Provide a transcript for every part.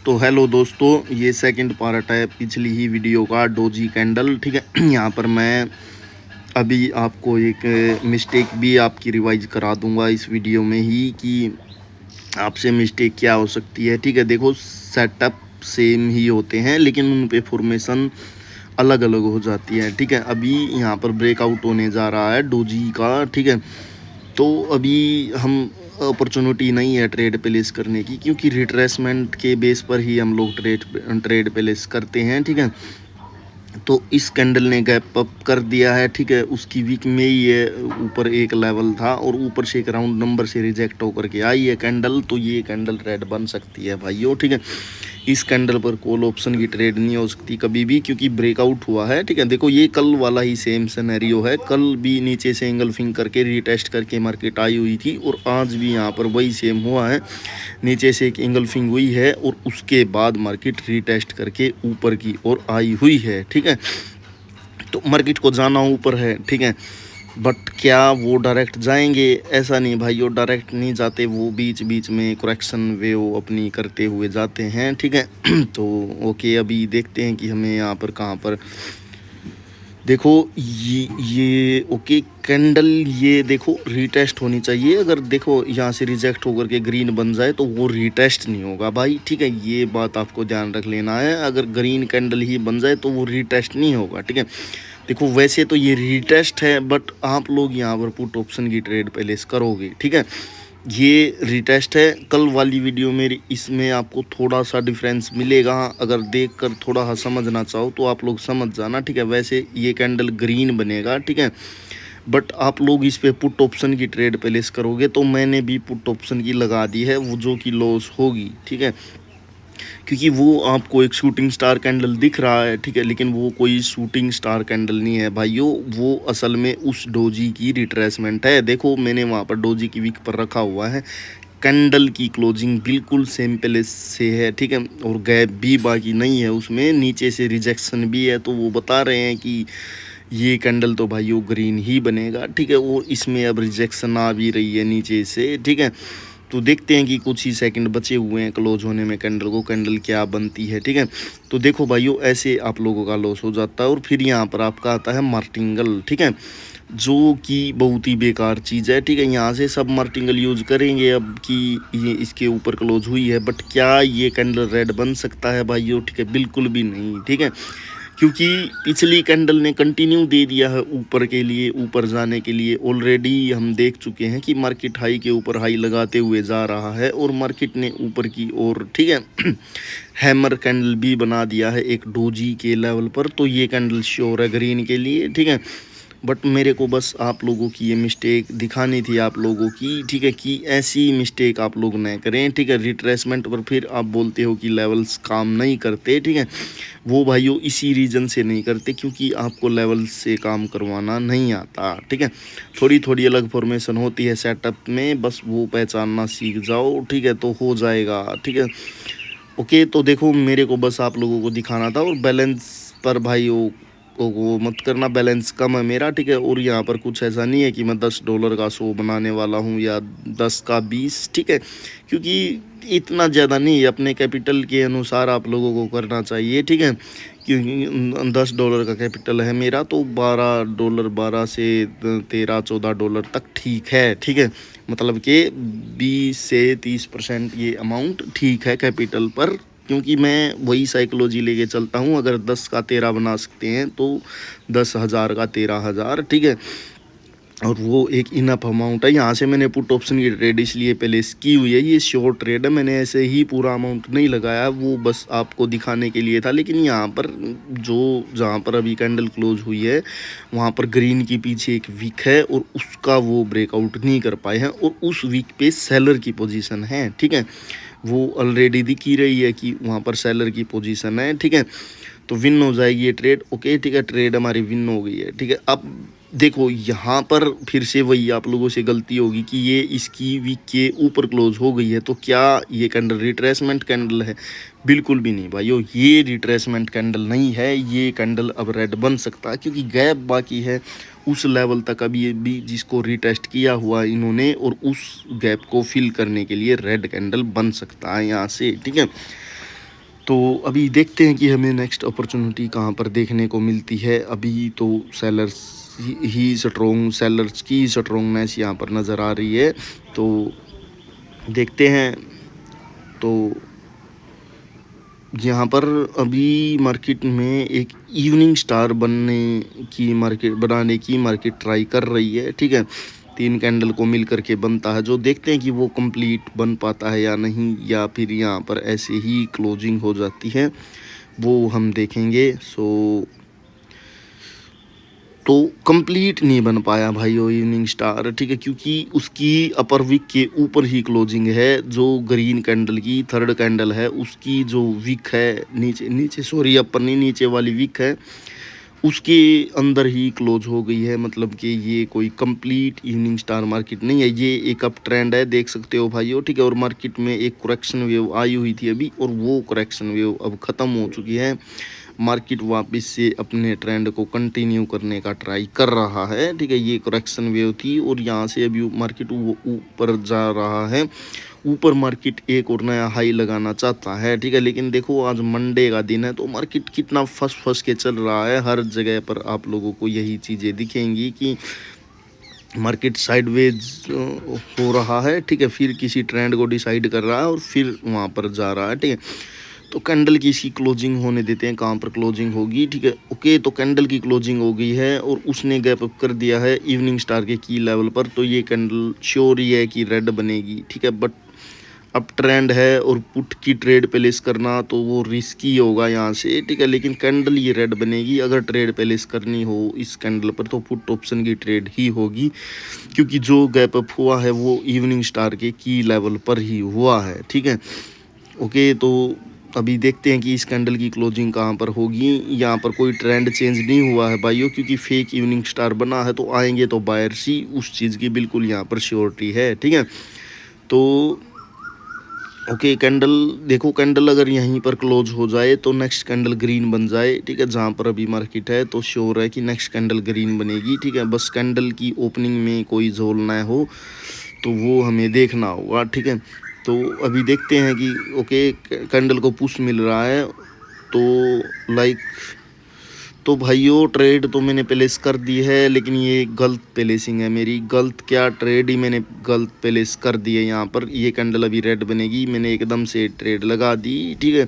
तो हेलो दोस्तों, ये सेकंड पार्ट है पिछली ही वीडियो का डोजी कैंडल। ठीक है। यहाँ पर मैं अभी आपको एक मिस्टेक भी आपकी रिवाइज करा दूंगा इस वीडियो में ही कि आपसे मिस्टेक क्या हो सकती है। ठीक है, देखो सेटअप सेम ही होते हैं लेकिन उन पे फॉर्मेशन अलग अलग हो जाती है। ठीक है, अभी यहाँ पर ब्रेकआउट होने जा रहा है डोजी का। ठीक है, तो अभी हम अपॉर्चुनिटी नहीं है ट्रेड प्लेस करने की, क्योंकि रिट्रेसमेंट के बेस पर ही हम लोग ट्रेड प्लेस करते हैं। ठीक है, तो इस कैंडल ने गैप अप कर दिया है। ठीक है, उसकी वीक में ही ये ऊपर एक लेवल था और ऊपर से एक राउंड नंबर से रिजेक्ट होकर के आई है कैंडल, तो ये कैंडल रेड बन सकती है भाइयों। ठीक है, इस कैंडल पर कॉल ऑप्शन की ट्रेड नहीं हो सकती कभी भी, क्योंकि ब्रेकआउट हुआ है। ठीक है, देखो ये कल वाला ही सेम सिनेरियो है। कल भी नीचे से एंगल्फिंग करके रीटेस्ट करके मार्केट आई हुई थी और आज भी यहाँ पर वही सेम हुआ है। नीचे से एक एंगल्फिंग हुई है और उसके बाद मार्केट रीटेस्ट करके ऊपर की ओर आई हुई है। ठीक है, तो मार्केट को जाना ऊपर है। ठीक है, बट क्या वो डायरेक्ट जाएंगे? ऐसा नहीं भाई, वो डायरेक्ट नहीं जाते, वो बीच बीच में करेक्शन वेव अपनी करते हुए जाते हैं। ठीक है तो ओके, अभी देखते हैं कि हमें यहाँ पर कहाँ पर देखो ये ओके कैंडल, ये देखो रीटेस्ट होनी चाहिए। अगर देखो यहाँ से रिजेक्ट होकर के ग्रीन बन जाए तो वो रीटेस्ट नहीं होगा भाई। ठीक है, ये बात आपको ध्यान रख लेना है। अगर ग्रीन कैंडल ही बन जाए तो वो रीटेस्ट नहीं होगा। ठीक है, देखो वैसे तो ये रीटेस्ट है, बट आप लोग यहाँ पर पुट ऑप्शन की ट्रेड प्लेस करोगे। ठीक है, ये रिटेस्ट है। कल वाली वीडियो में इसमें आपको थोड़ा सा डिफरेंस मिलेगा। अगर देखकर थोड़ा सा समझना चाहो तो आप लोग समझ जाना। ठीक है, वैसे ये कैंडल ग्रीन बनेगा। ठीक है, बट आप लोग इस पे पुट ऑप्शन की ट्रेड प्लेस करोगे तो मैंने भी पुट ऑप्शन की लगा दी है, वो जो कि लॉस होगी। ठीक है, क्योंकि वो आपको एक शूटिंग स्टार कैंडल दिख रहा है। ठीक है, लेकिन वो कोई शूटिंग स्टार कैंडल नहीं है भाइयों, वो असल में उस डोजी की रिट्रेसमेंट है। देखो मैंने वहाँ पर डोजी की वीक पर रखा हुआ है, कैंडल की क्लोजिंग बिल्कुल सेम प्लेस से है। ठीक है, और गैप भी बाकी नहीं है उसमें, नीचे से रिजेक्शन भी है, तो वो बता रहे हैं कि ये कैंडल तो भाइयों ग्रीन ही बनेगा। ठीक है, और इसमें अब रिजेक्शन आ भी रही है नीचे से। ठीक है, तो देखते हैं कि कुछ ही सेकंड बचे हुए हैं क्लोज होने में कैंडल को, कैंडल क्या बनती है। ठीक है, तो देखो भाइयों ऐसे आप लोगों का लॉस हो जाता है। और फिर यहाँ पर आपका आता है मार्टिंगल। ठीक है, जो कि बहुत ही बेकार चीज़ है। ठीक है, यहाँ से सब मार्टिंगल यूज करेंगे अब कि ये इसके ऊपर क्लोज हुई है, बट क्या ये कैंडल रेड बन सकता है भाइयों? ठीक है, बिल्कुल भी नहीं। ठीक है, क्योंकि पिछली कैंडल ने कंटिन्यू दे दिया है ऊपर के लिए, ऊपर जाने के लिए। ऑलरेडी हम देख चुके हैं कि मार्केट हाई के ऊपर हाई लगाते हुए जा रहा है और मार्केट ने ऊपर की ओर, ठीक है हैमर कैंडल भी बना दिया है एक डोजी के लेवल पर। तो ये कैंडल श्योर है ग्रीन के लिए। ठीक है, बट मेरे को बस आप लोगों की ये मिस्टेक दिखानी थी आप लोगों की। ठीक है, कि ऐसी मिस्टेक आप लोग न करें। ठीक है, रिट्रेसमेंट पर फिर आप बोलते हो कि लेवल्स काम नहीं करते। ठीक है, वो भाइयों इसी रीज़न से नहीं करते क्योंकि आपको लेवल से काम करवाना नहीं आता। ठीक है, थोड़ी थोड़ी अलग फॉर्मेशन होती है सेटअप में, बस वो पहचानना सीख जाओ। ठीक है, तो हो जाएगा। ठीक है, ओके, तो देखो मेरे को बस आप लोगों को दिखाना था। और बैलेंस पर भाई वो मत करना, बैलेंस कम है मेरा। ठीक है, और यहाँ पर कुछ ऐसा नहीं है कि मैं $10 का शो बनाने वाला हूँ या 10 का 20। ठीक है, क्योंकि इतना ज़्यादा नहीं, अपने कैपिटल के अनुसार आप लोगों को करना चाहिए। ठीक है, क्योंकि $10 का कैपिटल है मेरा, तो $12, 12 से 13-14 तक ठीक है। ठीक है, मतलब कि 20 से 30% ये अमाउंट ठीक है कैपिटल पर, क्योंकि मैं वही साइकोलॉजी लेके चलता हूँ। अगर 10 का 13 बना सकते हैं तो 10,000 का 13,000। ठीक है, और वो एक इनफ अमाउंट है। यहाँ से मैंने पुट ऑप्शन की ट्रेड इसलिए प्लेस की हुई है, ये श्योर ट्रेड है, मैंने ऐसे ही पूरा अमाउंट नहीं लगाया, वो बस आपको दिखाने के लिए था। लेकिन यहाँ पर जो जहाँ पर अभी कैंडल क्लोज हुई है वहाँ पर ग्रीन की पीछे एक वीक है और उसका वो ब्रेकआउट नहीं कर पाए हैं, और उस वीक पे सेलर की पोजीशन है। ठीक है, वो ऑलरेडी दिख ही रही है कि वहाँ पर सेलर की पोजीशन है। ठीक है, तो विन हो जाएगी ये ट्रेड। ओके, ठीक है, ट्रेड हमारी विन हो गई है। ठीक है, अब देखो यहाँ पर फिर से वही आप लोगों से गलती होगी कि ये इसकी वीक के ऊपर क्लोज हो गई है, तो क्या ये कैंडल रिट्रेसमेंट कैंडल है? बिल्कुल भी नहीं भाइयों, ये रिट्रेसमेंट कैंडल नहीं है। ये कैंडल अब रेड बन सकता है क्योंकि गैप बाकी है उस लेवल तक अभी भी जिसको रिटेस्ट किया हुआ इन्होंने, और उस गैप को फिल करने के लिए रेड कैंडल बन सकता है यहाँ से। ठीक है, तो अभी देखते हैं कि हमें नेक्स्ट अपॉर्चुनिटी कहाँ पर देखने को मिलती है। अभी तो सेलर्स की स्ट्रोंगनेस यहाँ पर नज़र आ रही है, तो देखते हैं। तो यहाँ पर अभी मार्केट में एक इवनिंग स्टार बनाने की मार्केट ट्राई कर रही है, ठीक है। 3 कैंडल को मिल करके बनता है, जो देखते हैं कि वो कंप्लीट बन पाता है या नहीं, या फिर यहाँ पर ऐसे ही क्लोजिंग हो जाती है, वो हम देखेंगे। तो कंप्लीट नहीं बन पाया भाई वो इवनिंग स्टार, ठीक है, क्योंकि उसकी अपर विक के ऊपर ही क्लोजिंग है। जो ग्रीन कैंडल की थर्ड कैंडल है, उसकी जो विक है नीचे सॉरी अपर नहीं, नीचे वाली विक है, उसके अंदर ही क्लोज हो गई है। मतलब कि ये कोई कंप्लीट इवनिंग स्टार मार्केट नहीं है, ये एक अप ट्रेंड है, देख सकते हो भाइयों, ठीक है। और मार्केट में एक करेक्शन वेव आई हुई थी अभी, और वो करेक्शन वेव अब ख़त्म हो चुकी है। मार्केट वापस से अपने ट्रेंड को कंटिन्यू करने का ट्राई कर रहा है, ठीक है। ये करेक्शन वेव थी और यहाँ से अभी मार्केट ऊपर जा रहा है। ऊपर मार्केट एक और नया हाई लगाना चाहता है, ठीक है। लेकिन देखो आज मंडे का दिन है, तो मार्केट कितना फंस के चल रहा है। हर जगह पर आप लोगों को यही चीज़ें दिखेंगी कि मार्केट साइडवेज हो रहा है, ठीक है, फिर किसी ट्रेंड को डिसाइड कर रहा है और फिर वहाँ पर जा रहा है, ठीक है। तो कैंडल की इसकी क्लोजिंग होने देते हैं, कहाँ पर क्लोजिंग होगी, ठीक है। ओके, तो कैंडल की क्लोजिंग हो गई है और उसने गैप अप कर दिया है इवनिंग स्टार के की लेवल पर। तो ये कैंडल श्योर ही है कि रेड बनेगी, ठीक है। बट अब ट्रेंड है और पुट की ट्रेड प्लेस करना तो वो रिस्की होगा यहाँ से, ठीक है। लेकिन कैंडल ये रेड बनेगी। अगर ट्रेड प्लेस करनी हो इस कैंडल पर तो पुट ऑप्शन की ट्रेड ही होगी, क्योंकि जो गैप अप हुआ है वो इवनिंग स्टार के की लेवल पर ही हुआ है, ठीक है। ओके, तो अभी देखते हैं कि इस कैंडल की क्लोजिंग कहाँ पर होगी। यहाँ पर कोई ट्रेंड चेंज नहीं हुआ है भाइयों, क्योंकि फेक इवनिंग स्टार बना है, तो आएंगे तो बायर्स ही, उस चीज़ की बिल्कुल यहाँ पर श्योरिटी है, ठीक है। तो ओके, कैंडल देखो, कैंडल अगर यहीं पर क्लोज हो जाए तो नेक्स्ट कैंडल ग्रीन बन जाए, ठीक है। जहाँ पर अभी मार्केट है तो श्योर है कि नेक्स्ट कैंडल ग्रीन बनेगी, ठीक है। बस कैंडल की ओपनिंग में कोई झोल ना हो, तो वो हमें देखना होगा, ठीक है। तो अभी देखते हैं कि ओके कैंडल को पुश मिल रहा है, तो लाइक तो भाइयों ट्रेड तो मैंने प्लेस कर दी है, लेकिन ये गलत प्लेसिंग है मेरी। गलत क्या, ट्रेड ही मैंने गलत प्लेस कर दी है। यहाँ पर ये कैंडल अभी रेड बनेगी, मैंने एकदम से ट्रेड लगा दी, ठीक है।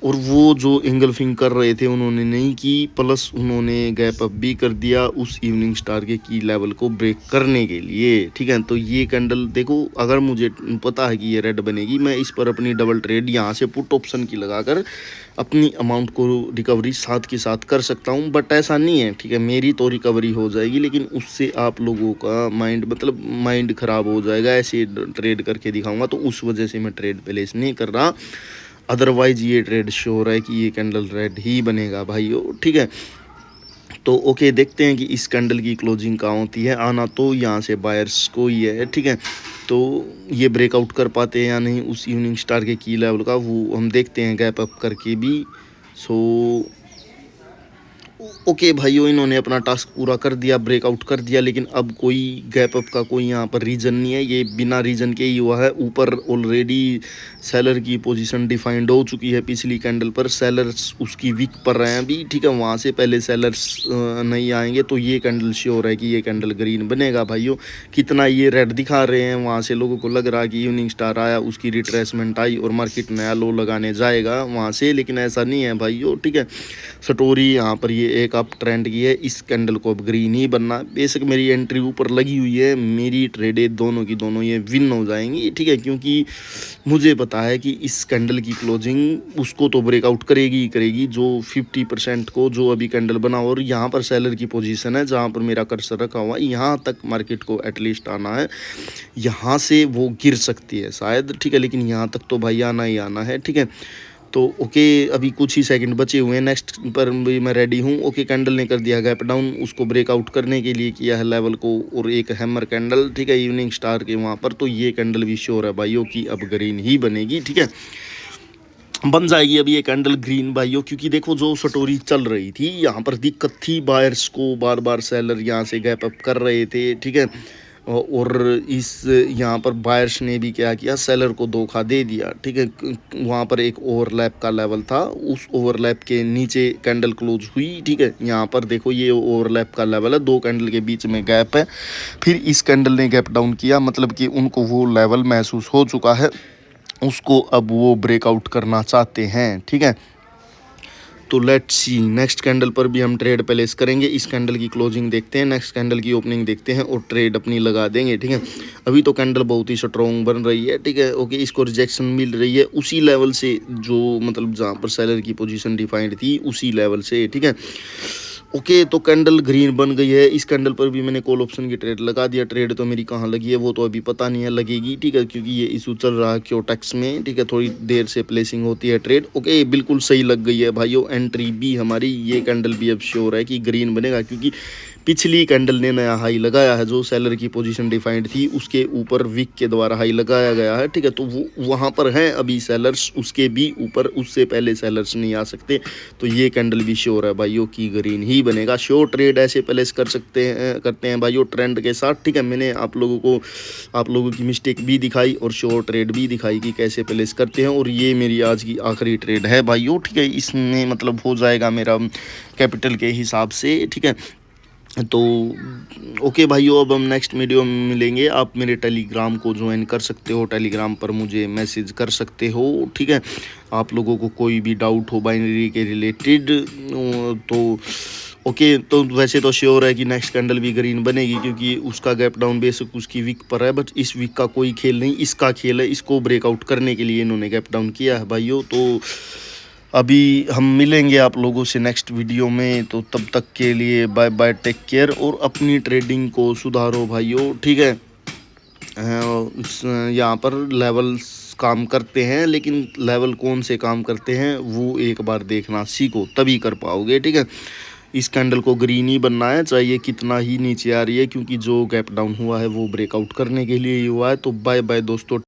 और वो जो एंगल्फिंग कर रहे थे उन्होंने नहीं की, प्लस उन्होंने गैप अप भी कर दिया उस इवनिंग स्टार के की लेवल को ब्रेक करने के लिए, ठीक है। तो ये कैंडल देखो, अगर मुझे पता है कि ये रेड बनेगी, मैं इस पर अपनी डबल ट्रेड यहाँ से पुट ऑप्शन की लगाकर अपनी अमाउंट को रिकवरी साथ के साथ कर सकता हूँ। बट ऐसा नहीं है, ठीक है, मेरी तो रिकवरी हो जाएगी, लेकिन उससे आप लोगों का माइंड ख़राब हो जाएगा। ऐसे ट्रेड करके दिखाऊंगा, तो उस वजह से मैं ट्रेड प्लेस नहीं कर रहा। अदरवाइज ये ट्रेड श्योर है कि ये कैंडल रेड ही बनेगा भाइयों, ठीक है। तो ओके, देखते हैं कि इस कैंडल की क्लोजिंग कहाँ होती है। आना तो यहाँ से बायर्स को ही है, ठीक है। तो ये ब्रेकआउट कर पाते हैं या नहीं उस इवनिंग स्टार के की लेवल का, वो हम देखते हैं गैप अप करके भी। सो ओके भाइयों, इन्होंने अपना टास्क पूरा कर दिया, ब्रेकआउट कर दिया, लेकिन अब कोई गैप अप का कोई यहाँ पर रीज़न नहीं है। ये बिना रीज़न के ही हुआ है। ऊपर ऑलरेडी सेलर की पोजीशन डिफाइंड हो चुकी है पिछली कैंडल पर, सेलर्स उसकी वीक पर रहे हैं अभी, ठीक है। वहाँ से पहले सेलर्स नहीं आएंगे, तो ये कैंडल श्योर है कि ये कैंडल ग्रीन बनेगा भाइयों। कितना ये रेड दिखा रहे हैं, वहाँ से लोगों को लग रहा है कि इवनिंग स्टार आया, उसकी रिट्रेसमेंट आई और मार्केट नया लो लगाने जाएगा वहाँ से, लेकिन ऐसा नहीं है भाइयों, ठीक है। स्टोरी यहाँ पर ये एक अप ट्रेंड की है, इस कैंडल को अब ग्रीन ही बनना। बेशक मेरी एंट्री ऊपर लगी हुई है, मेरी ट्रेडें दोनों की दोनों ये विन हो जाएंगी, ठीक है, क्योंकि मुझे पता है कि इस कैंडल की क्लोजिंग उसको तो ब्रेकआउट करेगी ही करेगी, जो 50% को जो अभी कैंडल बना। और यहाँ पर सेलर की पोजीशन है, जहाँ पर मेरा कर्सर रखा हुआ है, यहाँ तक मार्केट को एटलीस्ट आना है। यहाँ से वो गिर सकती है शायद, ठीक है, लेकिन यहाँ तक तो भाई आना ही आना है, ठीक है। तो ओके, अभी कुछ ही सेकंड बचे हुए हैं, नेक्स्ट पर भी मैं रेडी हूँ। ओके, कैंडल ने कर दिया गैप डाउन, उसको ब्रेकआउट करने के लिए किया है लेवल को, और एक हैमर कैंडल, ठीक है, इवनिंग स्टार के वहाँ पर। तो ये कैंडल भी श्योर है भाइयों कि अब ग्रीन ही बनेगी, ठीक है, बन जाएगी अभी ये कैंडल ग्रीन भाइयों। क्योंकि देखो जो स्टोरी चल रही थी, यहाँ पर दिक्कत थी, बायर्स को बार बार सेलर यहाँ से गैप अप कर रहे थे, ठीक है। और इस यहाँ पर बायर्स ने भी क्या किया, सेलर को धोखा दे दिया, ठीक है। वहाँ पर एक ओवरलैप का लेवल था, उस ओवरलैप के नीचे कैंडल क्लोज हुई, ठीक है। यहाँ पर देखो ये ओवरलैप का लेवल है, दो कैंडल के बीच में गैप है। फिर इस कैंडल ने गैप डाउन किया, मतलब कि उनको वो लेवल महसूस हो चुका है, उसको अब वो ब्रेकआउट करना चाहते हैं, ठीक है। तो लेट्स सी, नेक्स्ट कैंडल पर भी हम ट्रेड प्लेस करेंगे। इस कैंडल की क्लोजिंग देखते हैं, नेक्स्ट कैंडल की ओपनिंग देखते हैं और ट्रेड अपनी लगा देंगे, ठीक है। अभी तो कैंडल बहुत ही स्ट्रॉन्ग बन रही है, ठीक है। ओके, इसको रिजेक्शन मिल रही है उसी लेवल से, जो मतलब जहाँ पर सेलर की पोजीशन डिफाइंड थी उसी लेवल से, ठीक है। ओके, तो कैंडल ग्रीन बन गई है। इस कैंडल पर भी मैंने कॉल ऑप्शन की ट्रेड लगा दिया। ट्रेड तो मेरी कहाँ लगी है वो तो अभी पता नहीं है, लगेगी, ठीक है, क्योंकि ये इशू चल रहा है क्योटेक्स में, ठीक है। थोड़ी देर से प्लेसिंग होती है ट्रेड। ओके, बिल्कुल सही लग गई है भाइयों, एंट्री भी हमारी। ये कैंडल भी अब श्योर है कि ग्रीन बनेगा, क्योंकि पिछली कैंडल ने नया हाई लगाया है, जो सेलर की पोजीशन डिफाइंड थी उसके ऊपर विक के द्वारा हाई लगाया गया है, ठीक है। तो वो वहाँ पर हैं अभी सेलर्स, उसके भी ऊपर, उससे पहले सेलर्स नहीं आ सकते। तो ये कैंडल भी श्योर है भाइयों की ग्रीन ही बनेगा। श्योर ट्रेड ऐसे प्लेस कर सकते हैं, करते हैं भाइयों ट्रेंड के साथ, ठीक है। मैंने आप लोगों की मिस्टेक भी दिखाई और श्योर ट्रेड भी दिखाई कि कैसे प्लेस करते हैं। और ये मेरी आज की आखिरी ट्रेड है भाइयों, ठीक है। इसमें मतलब हो जाएगा मेरा कैपिटल के हिसाब से, ठीक है। तो ओके भाइयों, अब हम नेक्स्ट वीडियो में मिलेंगे। आप मेरे टेलीग्राम को ज्वाइन कर सकते हो, टेलीग्राम पर मुझे मैसेज कर सकते हो, ठीक है। आप लोगों को कोई भी डाउट हो बाइनरी के रिलेटेड तो ओके। तो वैसे तो श्योर है कि नेक्स्ट कैंडल भी ग्रीन बनेगी, क्योंकि उसका गैप डाउन बेसिक उसकी वीक पर है। बट इस वीक का कोई खेल नहीं, इसका खेल है। इसको ब्रेकआउट करने के लिए इन्होंने गैप डाउन किया है भाइयों। तो अभी हम मिलेंगे आप लोगों से नेक्स्ट वीडियो में, तो तब तक के लिए बाय बाय, टेक केयर और अपनी ट्रेडिंग को सुधारो भाइयों, ठीक है। यहाँ पर लेवल्स काम करते हैं, लेकिन लेवल कौन से काम करते हैं वो एक बार देखना सीखो, तभी कर पाओगे, ठीक है। इस कैंडल को ग्रीन ही बनना है, चाहिए कितना ही नीचे आ रही है, क्योंकि जो गैप डाउन हुआ है वो ब्रेकआउट करने के लिए ही हुआ है। तो बाय बाय दोस्तों।